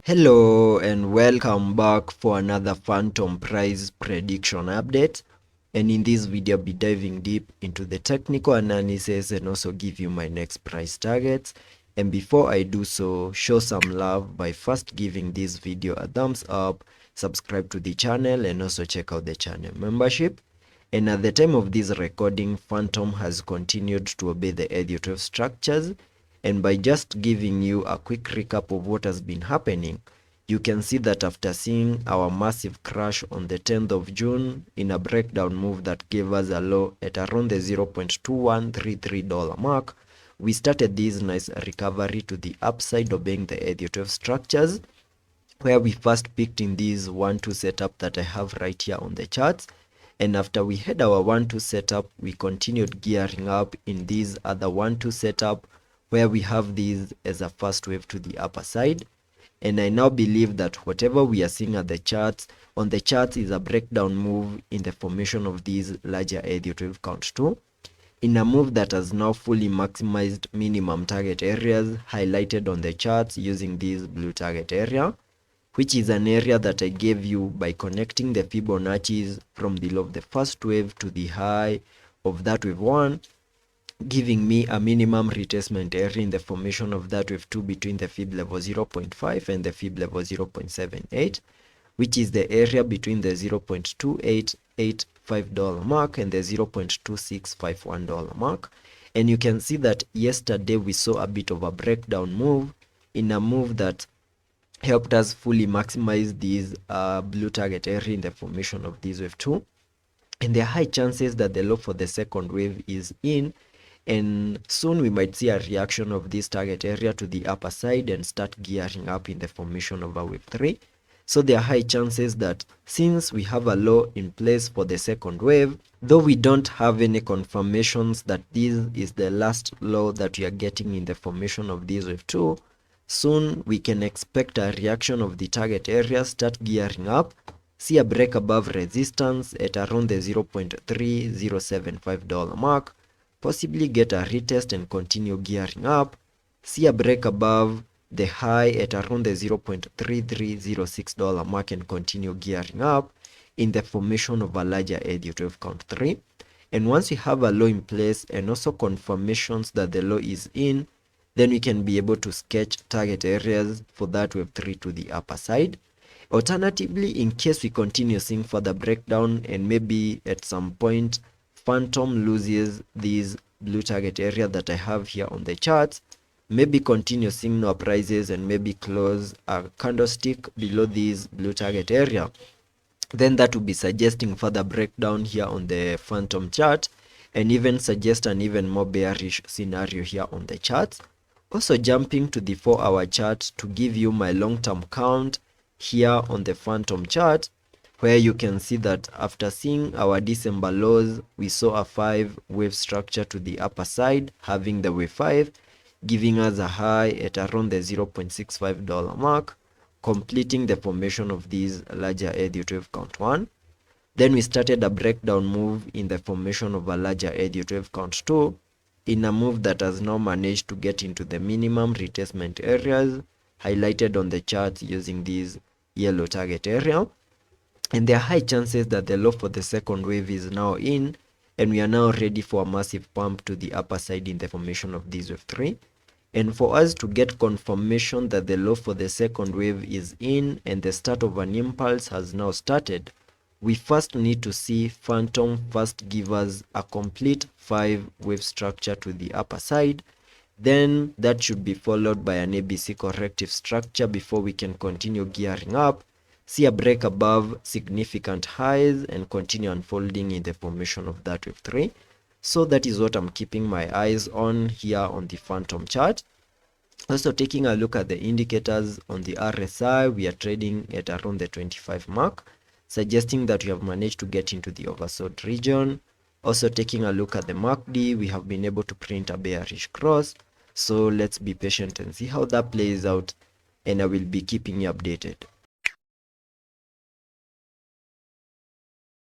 Hello and welcome back for another Fantom price prediction update, and in this video I'll be diving deep into the technical analysis and also give you my next price targets. And before I do so, show some love by first giving this video a thumbs up, subscribe to the channel, and also check out the channel membership. And at the time of this recording, Fantom has continued to obey the Elliot wave structures. And by just giving you a quick recap of what has been happening, you can see that after seeing our massive crash on the 10th of June in a breakdown move that gave us a low at around the $0.2133 mark, we started this nice recovery to the upside, obeying the Elliott wave structures, where we first picked in this 1-2 setup that I have right here on the charts. And after we had our 1-2 setup, we continued gearing up in this other 1-2 setup, where we have these as a first wave to the upper side. And I now believe that whatever we are seeing at the charts, on the charts, is a breakdown move in the formation of these larger Elliott wave count 2, in a move that has now fully maximized minimum target areas highlighted on the charts using this blue target area, which is an area that I gave you by connecting the Fibonacci's from the low of the first wave to the high of that wave 1, giving me a minimum retracement area in the formation of that wave 2 between the fib level 0.5 and the fib level 0.78, which is the area between the $0.2885 mark and the $0.2651 mark. And you can see that yesterday we saw a bit of a breakdown move, in a move that helped us fully maximize these blue target area in the formation of this wave 2. And there are high chances that the low for the second wave is in, and soon we might see a reaction of this target area to the upper side and start gearing up in the formation of a wave 3. So there are high chances that since we have a low in place for the second wave, though we don't have any confirmations that this is the last low that we are getting in the formation of this wave 2, soon we can expect a reaction of the target area, start gearing up, see a break above resistance at around the $0.3075 mark, possibly get a retest and continue gearing up, see a break above the high at around the $0.3306 mark and continue gearing up in the formation of a larger Elliott wave count 3. And once we have a low in place and also confirmations that the low is in, then we can be able to sketch target areas for that wave 3 to the upper side. Alternatively, in case we continue seeing further breakdown and maybe at some point Fantom loses these blue target area that I have here on the charts, maybe continue seeing no prices and maybe close a candlestick below this blue target area, then that would be suggesting further breakdown here on the Fantom chart and even suggest an even more bearish scenario here on the charts. Also jumping to the 4-hour chart to give you my long-term count here on the Fantom chart, where you can see that after seeing our December lows, we saw a 5-wave structure to the upper side, having the wave 5, giving us a high at around the $0.65 mark, completing the formation of this larger Elliott wave count 1. Then we started a breakdown move in the formation of a larger Elliott wave count 2, in a move that has now managed to get into the minimum retracement areas highlighted on the charts using this yellow target area. And there are high chances that the low for the second wave is now in, and we are now ready for a massive pump to the upper side in the formation of this wave 3. And for us to get confirmation that the low for the second wave is in and the start of an impulse has now started, we first need to see Fantom first give us a complete 5-wave structure to the upper side. Then that should be followed by an ABC corrective structure before we can continue gearing up, see a break above significant highs and continue unfolding in the formation of that wave 3. So that is what I'm keeping my eyes on here on the Fantom chart. Also taking a look at the indicators on the RSI, we are trading at around the 25 mark, suggesting that we have managed to get into the oversold region. Also taking a look at the MACD, we have been able to print a bearish cross. So let's be patient and see how that plays out, and I will be keeping you updated.